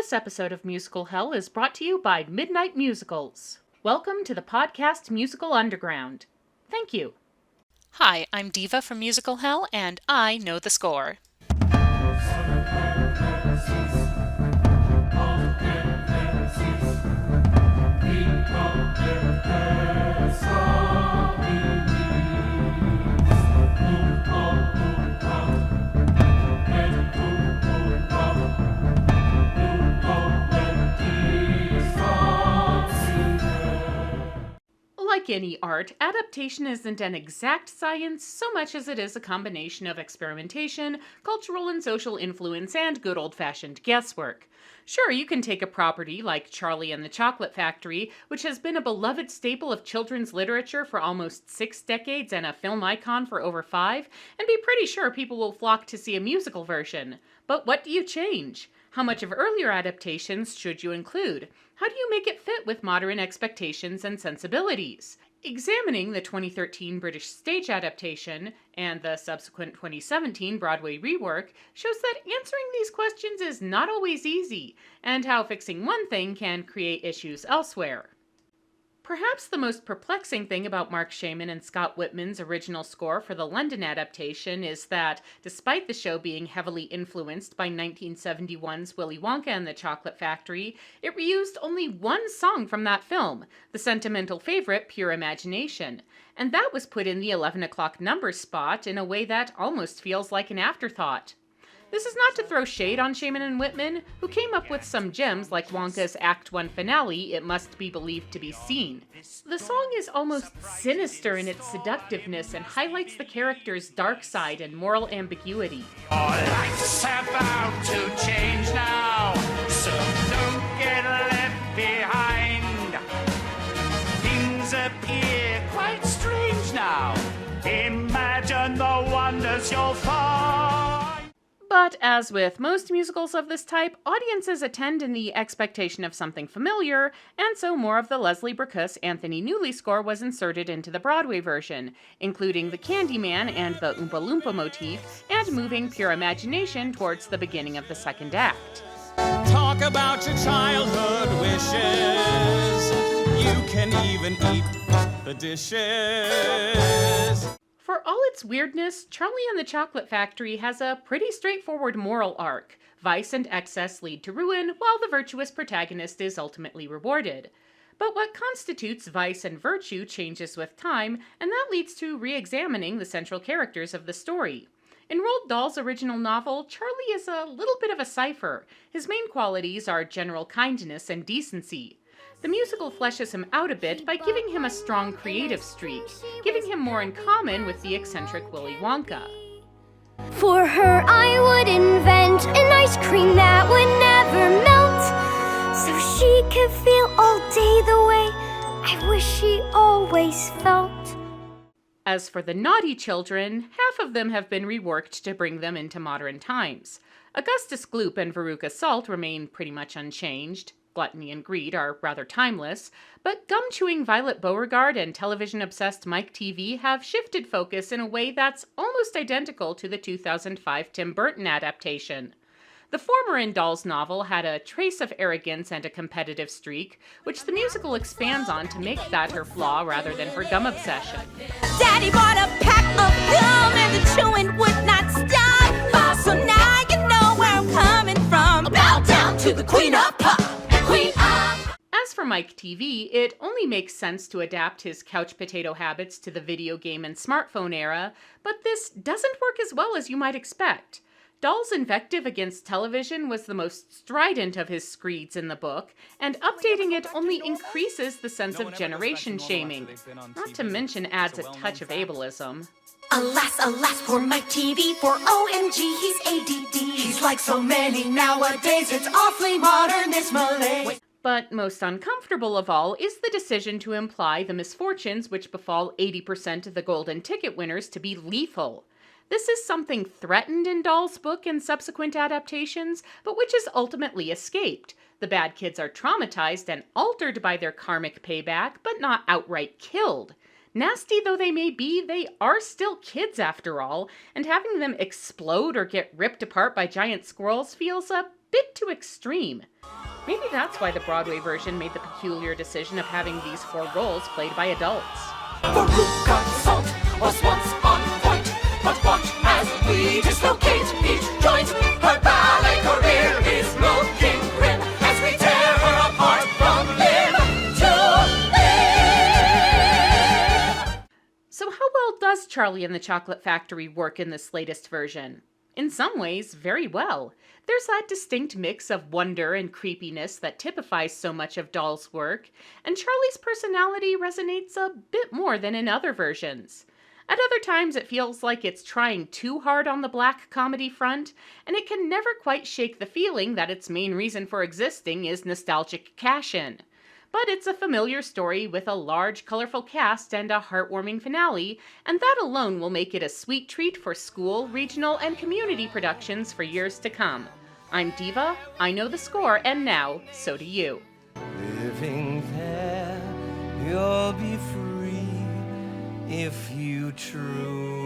This episode of Musical Hell is brought to you by Midnight Musicals. Welcome to the podcast Musical Underground. Thank you. Hi, I'm Diva from Musical Hell, and I know the score. Like any art, adaptation isn't an exact science so much as it is a combination of experimentation, cultural and social influence, and good old-fashioned guesswork. Sure, you can take a property like Charlie and the Chocolate Factory, which has been a beloved staple of children's literature for almost 6 decades and a film icon for over 5, and be pretty sure people will flock to see a musical version. But what do you change? How much of earlier adaptations should you include? How do you make it fit with modern expectations and sensibilities? Examining the 2013 British stage adaptation and the subsequent 2017 Broadway rework shows that answering these questions is not always easy, and how fixing one thing can create issues elsewhere. Perhaps the most perplexing thing about Mark Shaman and Scott Whitman's original score for the London adaptation is that, despite the show being heavily influenced by 1971's Willy Wonka and the Chocolate Factory, it reused only one song from that film, the sentimental favorite Pure Imagination, and that was put in the 11 o'clock number spot in a way that almost feels like an afterthought. This is not to throw shade on Shaman and Whitman, who came up with some gems like Wonka's Act 1 finale, It Must Be Believed to Be Seen. The song is almost sinister in its seductiveness and highlights the character's dark side and moral ambiguity. All life's about to change now, so don't get left behind. Things appear quite strange now. Imagine the wonders you'll find. But as with most musicals of this type, audiences attend in the expectation of something familiar, and so more of the Leslie Bricusse Anthony Newley score was inserted into the Broadway version, including the Candyman and the Oompa Loompa motif, and moving Pure Imagination towards the beginning of the second act. Talk about your childhood wishes. You can even eat the dishes. For all its weirdness, Charlie and the Chocolate Factory has a pretty straightforward moral arc. Vice and excess lead to ruin, while the virtuous protagonist is ultimately rewarded. But what constitutes vice and virtue changes with time, and that leads to re-examining the central characters of the story. In Roald Dahl's original novel, Charlie is a little bit of a cipher. His main qualities are general kindness and decency. The musical fleshes him out a bit by giving him a strong creative streak, giving him more in common with the eccentric Willy Wonka. For her, I would invent an ice cream that would never melt, so she could feel all day the way I wish she always felt. As for the naughty children, half of them have been reworked to bring them into modern times. Augustus Gloop and Veruca Salt remain pretty much unchanged. Gluttony and greed are rather timeless, but gum-chewing Violet Beauregard and television-obsessed Mike TV have shifted focus in a way that's almost identical to the 2005 Tim Burton adaptation. The former in Dahl's novel had a trace of arrogance and a competitive streak, which the musical expands on to make that her flaw rather than her gum obsession. Daddy bought a pack of gum and the chewing would not stop, so now you know where I'm coming from. Bow down to the Queen of Pop. As for Mike TV, it only makes sense to adapt his couch potato habits to the video game and smartphone era, but this doesn't work as well as you might expect. Dahl's invective against television was the most strident of his screeds in the book, and updating it only increases the sense of generation shaming, not to mention adds a touch of ableism. Alas, alas, poor Mike TV, for OMG, he's ADD. He's like so many nowadays, it's awfully modern, this malaise. But most uncomfortable of all is the decision to imply the misfortunes which befall 80% of the golden ticket winners to be lethal. This is something threatened in Dahl's book and subsequent adaptations, but which is ultimately escaped. The bad kids are traumatized and altered by their karmic payback, but not outright killed. Nasty though they may be, they are still kids after all, and having them explode or get ripped apart by giant squirrels feels a bit too extreme. Maybe that's why the Broadway version made the peculiar decision of having these 4 roles played by adults. Veruca Salt was once on point, but watch as we dislocate each joint. Her ballet career is looking grim as we tear her apart from limb to limb. So how well does Charlie and the Chocolate Factory work in this latest version? In some ways, very well. There's that distinct mix of wonder and creepiness that typifies so much of Doll's work, and Charlie's personality resonates a bit more than in other versions. At other times, it feels like it's trying too hard on the black comedy front, and it can never quite shake the feeling that its main reason for existing is nostalgic cash-in. But it's a familiar story with a large, colorful cast and a heartwarming finale, and that alone will make it a sweet treat for school, regional, and community productions for years to come. I'm Diva, I know the score, and now, so do you. Living there, you'll be free if you truly